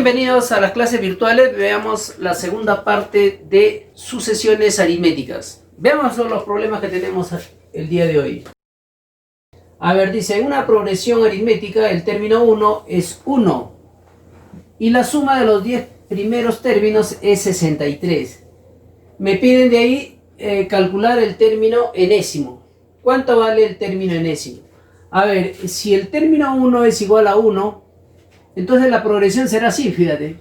bienvenidos a las clases virtuales. Veamos la segunda parte de sucesiones aritméticas. Veamos los problemas que tenemos el día de hoy. A ver, dice, en una progresión aritmética el término 1 es 1 y la suma de los 10 primeros términos es 63. Me piden de ahí calcular el término enésimo. ¿Cuánto vale el término enésimo? A ver, si el término 1 es igual a 1, entonces la progresión será así, fíjate.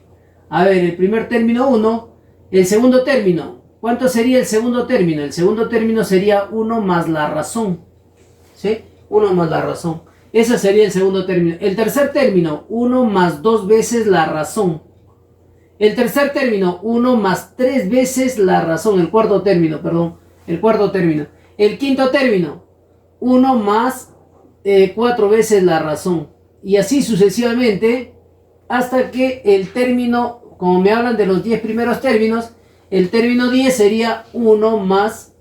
A ver, el primer término 1, el segundo término. ¿Cuánto sería el segundo término? El segundo término sería 1 más la razón. ¿Sí? 1 más la razón. Ese sería el segundo término. El tercer término, 1 más 2 veces la razón. El tercer término, 1 más 3 veces la razón. El cuarto término, perdón. El cuarto término. El quinto término, 1 más 4 veces la razón. Y así sucesivamente hasta que el término, como me hablan de los 10 primeros términos, el término 10 sería 1 más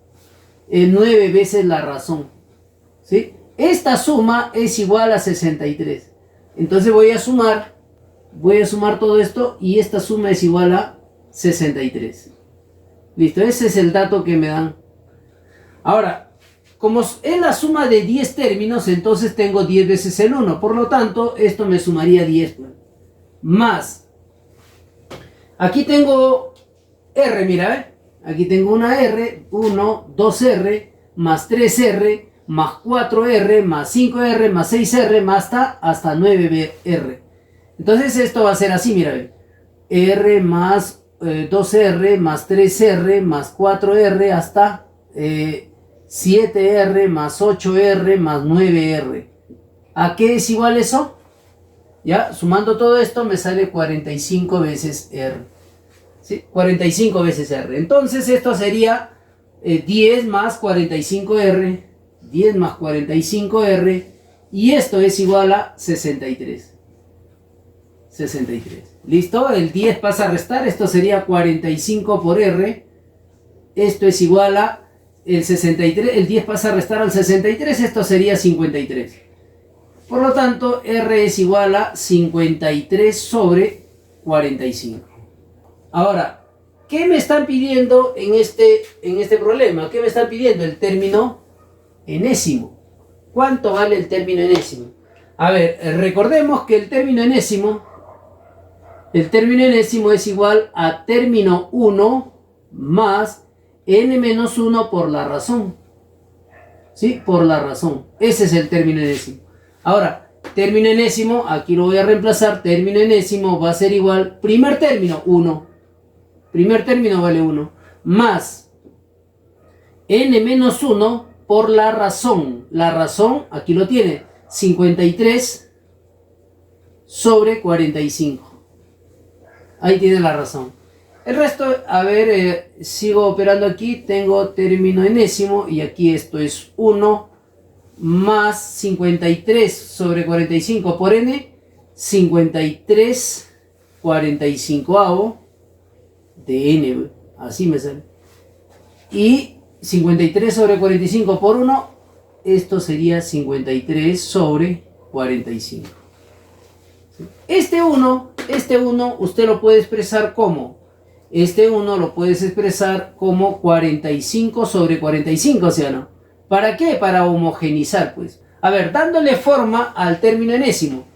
9 veces la razón. ¿Sí? Esta suma es igual a 63. Entonces voy a sumar todo esto y esta suma es igual a 63. Listo, ese es el dato que me dan. Ahora, como es la suma de 10 términos, entonces tengo 10 veces el 1. Por lo tanto, esto me sumaría 10. Más. Aquí tengo R, mira, ¿eh? Aquí tengo una R, 1, 2R, más 3R, más 4R, más 5R, más 6R, más hasta 9R. Entonces esto va a ser así, mira, ¿eh? R más 2R, más 3R, más 4R, hasta 7R, más 8R, más 9R. ¿A qué es igual eso? Ya, sumando todo esto me sale 45 veces R. ¿Sí? 45 veces R. Entonces esto sería 10 más 45R, 10 más 45R, y esto es igual a 63. 63. ¿Listo? El 10 pasa a restar, esto sería 45 por R. Esto es igual a el 63, el 10 pasa a restar al 63, esto sería 53. Por lo tanto, R es igual a 53 sobre 45. Ahora, ¿qué me están pidiendo en este problema? ¿Qué me están pidiendo? El término enésimo. ¿Cuánto vale el término enésimo? A ver, recordemos que el término enésimo es igual a término 1 más n menos 1 por la razón. ¿Sí? Por la razón. Ese es el término enésimo. Ahora, término enésimo, aquí lo voy a reemplazar. Término enésimo va a ser igual, primer término, 1. Primer término vale 1. Más n menos 1 por la razón. La razón, aquí lo tiene, 53 sobre 45. Ahí tiene la razón. El resto, a ver, sigo operando aquí, tengo término enésimo y aquí esto es 1 más 53 sobre 45 por n, 53 45avo de n, así me sale. Y 53 sobre 45 por 1, esto sería 53 sobre 45. Este 1 usted lo puede expresar como... Este 1 lo puedes expresar como 45 sobre 45, ¿o sea, no? ¿Para qué? Para homogeneizar, pues. A ver, dándole forma al término enésimo.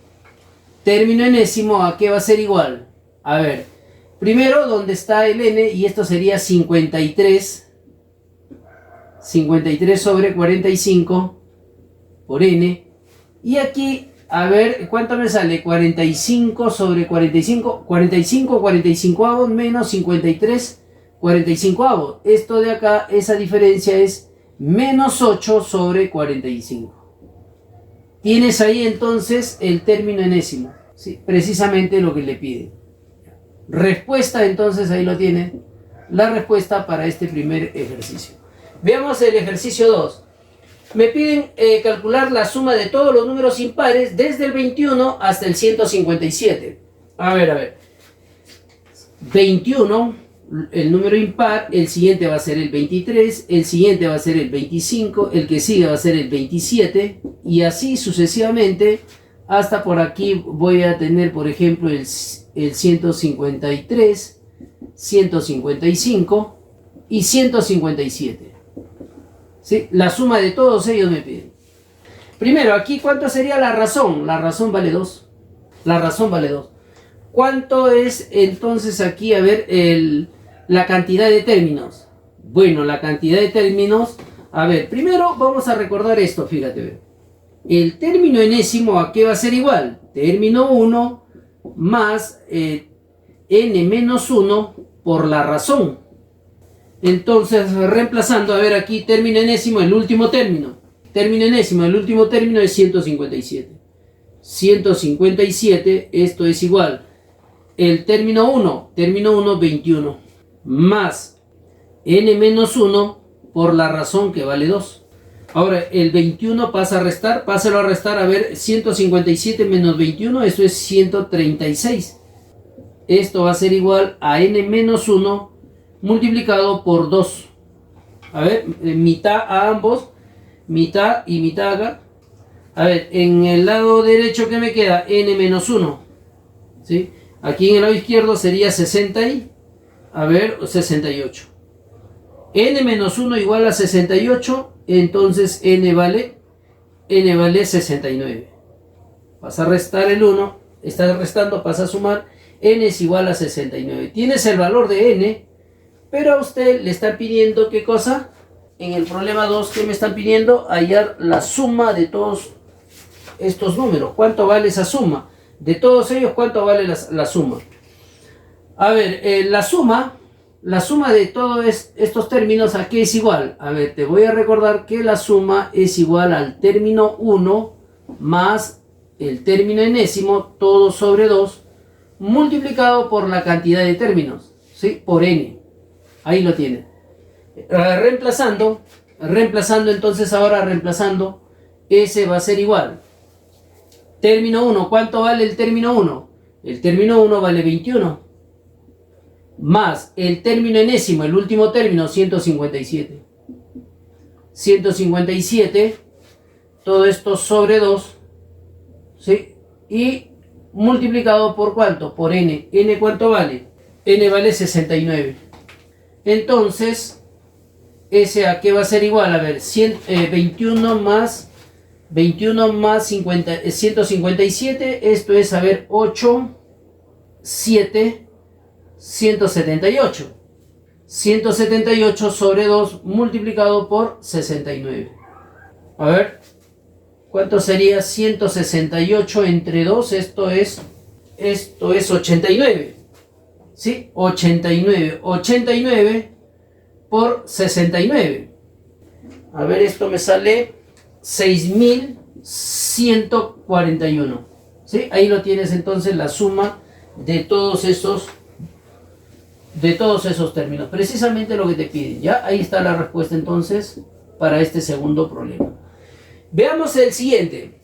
Término enésimo, ¿a qué va a ser igual? A ver, primero, ¿dónde está el n? Y esto sería 53 sobre 45 por n. Y aquí... A ver, ¿cuánto me sale? 45 sobre 45, 45 menos 53 45. Esto de acá, esa diferencia es menos 8 sobre 45. Tienes ahí entonces el término enésimo, ¿sí? Precisamente lo que le pide. Respuesta, entonces ahí lo tiene, la respuesta para este primer ejercicio. Veamos el ejercicio 2. Me piden calcular la suma de todos los números impares desde el 21 hasta el 157. A ver. 21, el número impar, el siguiente va a ser el 23, el siguiente va a ser el 25, el que sigue va a ser el 27, y así sucesivamente hasta por aquí voy a tener, por ejemplo, el 153, 155 y 157. ¿Sí? La suma de todos ellos me piden. Primero, aquí, ¿cuánto sería la razón? La razón vale 2. La razón vale 2. ¿Cuánto es entonces aquí, a ver, la cantidad de términos? Bueno, la cantidad de términos, a ver, primero vamos a recordar esto, fíjate. El término enésimo, ¿a qué va a ser igual? Término 1 más n menos 1 por la razón. Entonces, reemplazando, a ver aquí, término enésimo, el último término. Término enésimo, el último término es 157. 157, esto es igual. El término 1, 21, más n menos 1 por la razón que vale 2. Ahora, el 21 pasa a restar, pásalo a restar, a ver, 157 menos 21, eso es 136. Esto va a ser igual a n menos 1 multiplicado por 2. A ver, mitad a ambos, mitad y mitad acá. A ver, en el lado derecho, ¿qué me queda? N menos 1. ¿Sí? Aquí en el lado izquierdo sería 68. N menos 1 igual a 68, entonces n vale 69. Vas a restar el 1, estás restando, pasa a sumar, n es igual a 69. Tienes el valor de n, pero a usted le están pidiendo, ¿qué cosa? En el problema 2, ¿qué me están pidiendo? Hallar la suma de todos estos números. ¿Cuánto vale esa suma? De todos ellos, ¿cuánto vale la suma? A ver, la suma de todos estos términos, ¿a qué es igual? A ver, te voy a recordar que la suma es igual al término 1 más el término enésimo, todo sobre 2, multiplicado por la cantidad de términos, ¿sí? Por n. Ahí lo tienes. Reemplazando, entonces ahora reemplazando, ese va a ser igual. Término 1, ¿cuánto vale el término 1? El término 1 vale 21. Más el término enésimo, el último término, 157. 157, todo esto sobre 2, ¿sí? Y multiplicado por ¿cuánto? Por n. ¿N cuánto vale? N vale 69. Entonces, ese a qué va a ser igual, a ver, 21 más 157, esto es, a ver, 8, 7, 178. 178 sobre 2 multiplicado por 69. A ver, ¿cuánto sería 168 entre 2? Esto es 89. ¿Sí? 89 por 69. A ver, esto me sale 6.141. ¿Sí? Ahí lo tienes entonces, la suma de todos esos términos. Precisamente lo que te piden. ¿Ya? Ahí está la respuesta entonces para este segundo problema. Veamos el siguiente.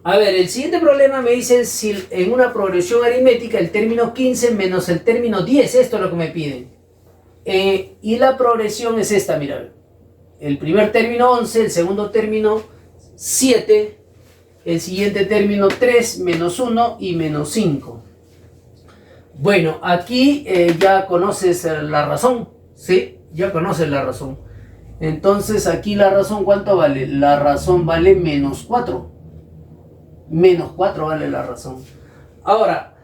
A ver, el siguiente problema me dicen si en una progresión aritmética el término 15 menos el término 10, esto es lo que me piden. Y la progresión es esta, mira. El primer término 11, el segundo término 7, el siguiente término 3, menos 1 y menos 5. Bueno, aquí ya conoces la razón, ¿sí? Ya conoces la razón. Entonces aquí la razón, ¿cuánto vale? La razón vale menos 4. Menos 4 vale la razón. Ahora,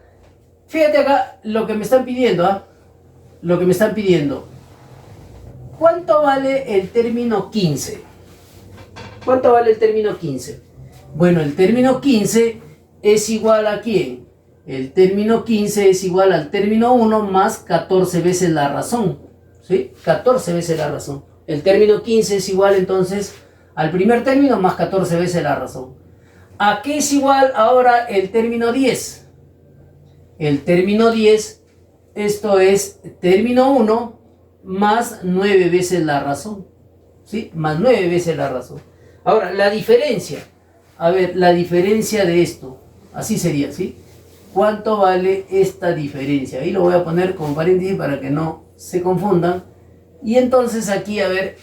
fíjate acá lo que me están pidiendo, ¿ah? Lo que me están pidiendo. ¿Cuánto vale el término 15? ¿Cuánto vale el término 15? Bueno, el término 15 es igual a ¿quién? El término 15 es igual al término 1 más 14 veces la razón. ¿Sí? 14 veces la razón. El término 15 es igual entonces al primer término más 14 veces la razón. ¿A qué es igual ahora el término 10? El término 10, esto es término 1 más 9 veces la razón. ¿Sí? Más 9 veces la razón. Ahora, la diferencia. A ver, la diferencia de esto. Así sería, ¿sí? ¿Cuánto vale esta diferencia? Ahí lo voy a poner con paréntesis para que no se confundan. Y entonces aquí, a ver,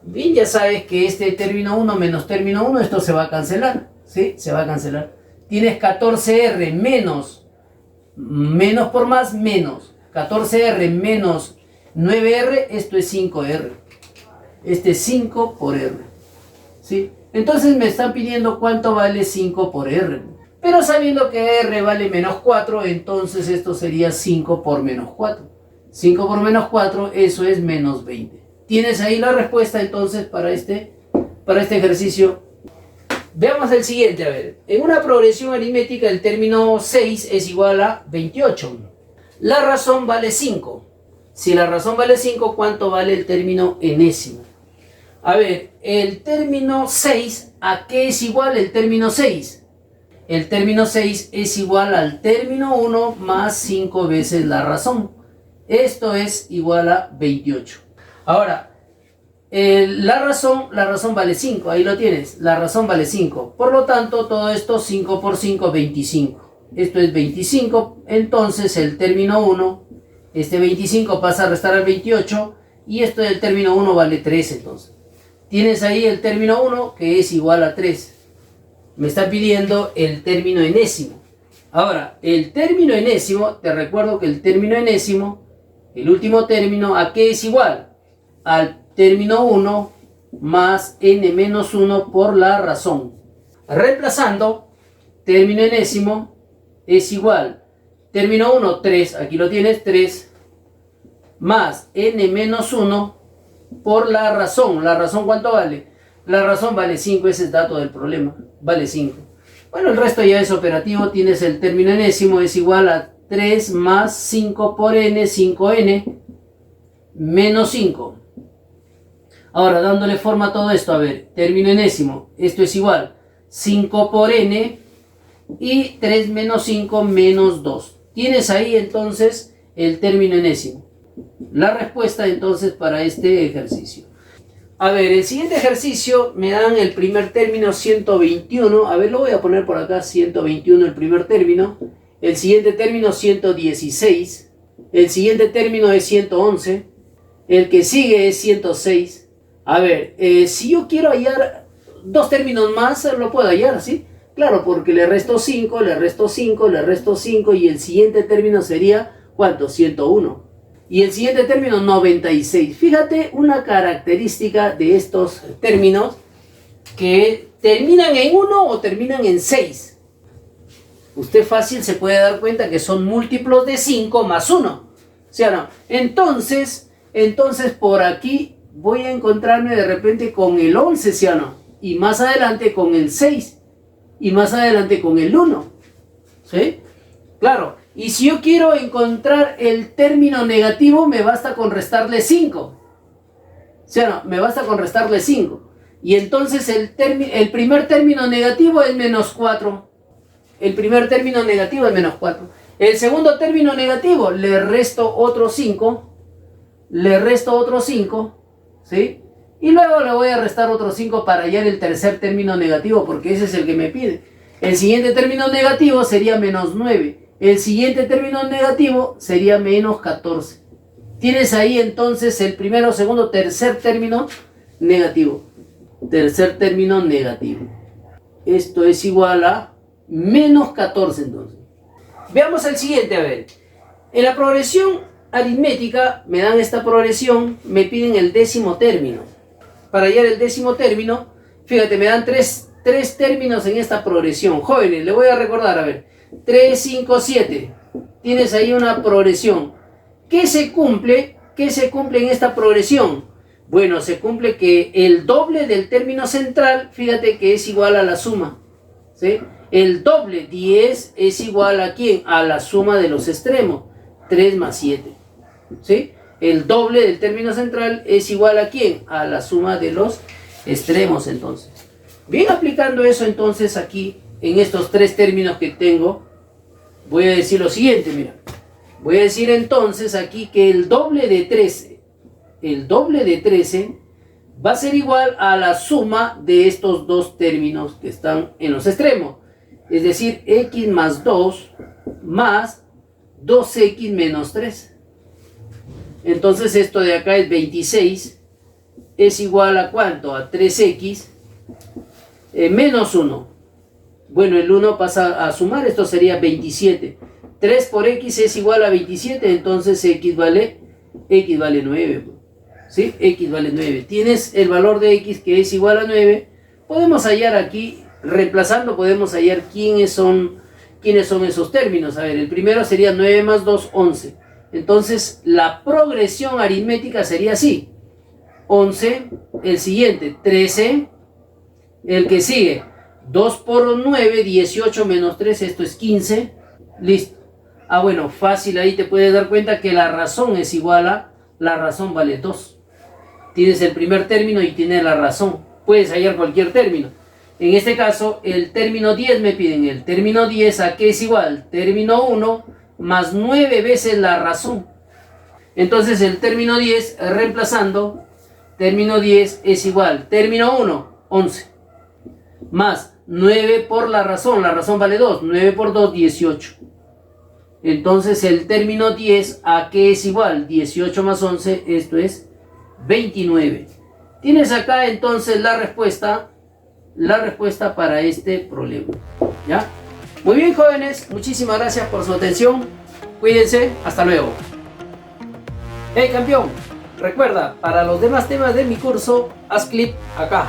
bien, ya sabes que este término 1 menos término 1, esto se va a cancelar. ¿Sí? Se va a cancelar. tienes 14R menos por más, menos 14R menos 9R, esto es 5R. Este es 5 por R. ¿Sí? Entonces me están pidiendo cuánto vale 5 por R. Pero sabiendo que R vale menos 4, entonces esto sería 5 por menos 4. 5 por menos 4, eso es menos 20. Tienes ahí la respuesta entonces para este ejercicio. Veamos el siguiente, a ver. En una progresión aritmética el término 6 es igual a 28. La razón vale 5. Si la razón vale 5, ¿cuánto vale el término enésimo? A ver, el término 6, ¿a qué es igual el término 6? El término 6 es igual al término 1 más 5 veces la razón. Esto es igual a 28. Ahora, la razón vale 5, ahí lo tienes, la razón vale 5. Por lo tanto, todo esto 5 por 5, 25. Esto es 25, entonces el término 1, este 25 pasa a restar al 28, y esto del término 1 vale 3 entonces. Tienes ahí el término 1 que es igual a 3. Me está pidiendo el término enésimo. Ahora, el término enésimo, te recuerdo que el término enésimo, el último término, ¿a qué es igual? Al término 1 más n menos 1 por la razón. Reemplazando, término enésimo es igual, término 1, 3, aquí lo tienes, 3, más n menos 1 por la razón. ¿La razón cuánto vale? La razón vale 5, ese es el dato del problema, vale 5. Bueno, el resto ya es operativo, tienes el término enésimo, es igual a 3 más 5 por n, 5n, menos 5. Ahora, dándole forma a todo esto, a ver, término enésimo, esto es igual, 5 por n, y 3 menos 5 menos 2. Tienes ahí entonces el término enésimo. La respuesta entonces para este ejercicio. A ver, el siguiente ejercicio me dan el primer término 121. A ver, lo voy a poner por acá, 121 el primer término. El siguiente término 116. El siguiente término es 111. El que sigue es 106. A ver, si yo quiero hallar dos términos más, lo puedo hallar, ¿sí? Claro, porque le resto 5, le resto 5, le resto 5 y el siguiente término sería, ¿cuánto? 101. Y el siguiente término, 96. Fíjate una característica de estos términos que terminan en 1 o terminan en 6. Usted fácil se puede dar cuenta que son múltiplos de 5 más 1. ¿Sí o no? Entonces por aquí voy a encontrarme de repente con el 11, ¿sí o no? Y más adelante con el 6. Y más adelante con el 1. ¿Sí? Claro. Y si yo quiero encontrar el término negativo, me basta con restarle 5. ¿Sí o no? Me basta con restarle 5. Y entonces el primer término negativo es menos 4. El primer término negativo es menos 4. El segundo término negativo, le resto otro 5. Le resto otro 5. ¿Sí? Y luego le voy a restar otro 5 para hallar el tercer término negativo, porque ese es el que me pide. El siguiente término negativo sería menos 9. El siguiente término negativo sería menos 14. Tienes ahí entonces el primero, segundo, tercer término negativo. Tercer término negativo. Esto es igual a menos 14 entonces. Veamos el siguiente, a ver. En la progresión aritmética me dan esta progresión, me piden el décimo término. Para hallar el décimo término, fíjate, me dan tres términos en esta progresión. Jóvenes, le voy a recordar, a ver. 3, 5, 7. Tienes ahí una progresión. ¿Qué se cumple? ¿Qué se cumple en esta progresión? Bueno, se cumple que el doble del término central, fíjate que es igual a la suma. ¿Sí? El doble, 10, es igual a ¿quién? A la suma de los extremos. 3 más 7. ¿Sí? El doble del término central es igual a ¿quién? A la suma de los extremos, entonces. Bien, aplicando eso entonces aquí, en estos tres términos que tengo, voy a decir lo siguiente, mira. Voy a decir entonces aquí que el doble de 13 va a ser igual a la suma de estos dos términos que están en los extremos. Es decir, x más 2 más 2x menos 3. Entonces esto de acá es 26. Es igual a ¿cuánto? A 3x menos 1. Bueno, el 1 pasa a sumar, esto sería 27. 3 por x es igual a 27, entonces x vale 9. ¿Sí? X vale 9. Tienes el valor de x que es igual a 9. Podemos hallar aquí, reemplazando, podemos hallar quiénes son esos términos. A ver, el primero sería 9 más 2, 11. Entonces, la progresión aritmética sería así. 11, el siguiente, 13, el que sigue, 2 por 9, 18 menos 3, esto es 15. Listo. Ah, bueno, fácil, ahí te puedes dar cuenta que la razón es igual a, la razón vale 2. Tienes el primer término y tienes la razón. Puedes hallar cualquier término. En este caso, el término 10 me piden. El término 10, ¿a qué es igual? Término 1 más 9 veces la razón. Entonces, el término 10, reemplazando, término 10 es igual. Término 1, 11. Más 9 por la razón vale 2. 9 por 2, 18. Entonces, el término 10, ¿a qué es igual? 18 más 11, esto es 29. Tienes acá entonces la respuesta para este problema. ¿Ya? Muy bien, jóvenes, muchísimas gracias por su atención. Cuídense, hasta luego. Hey, campeón, recuerda, para los demás temas de mi curso, haz clic acá.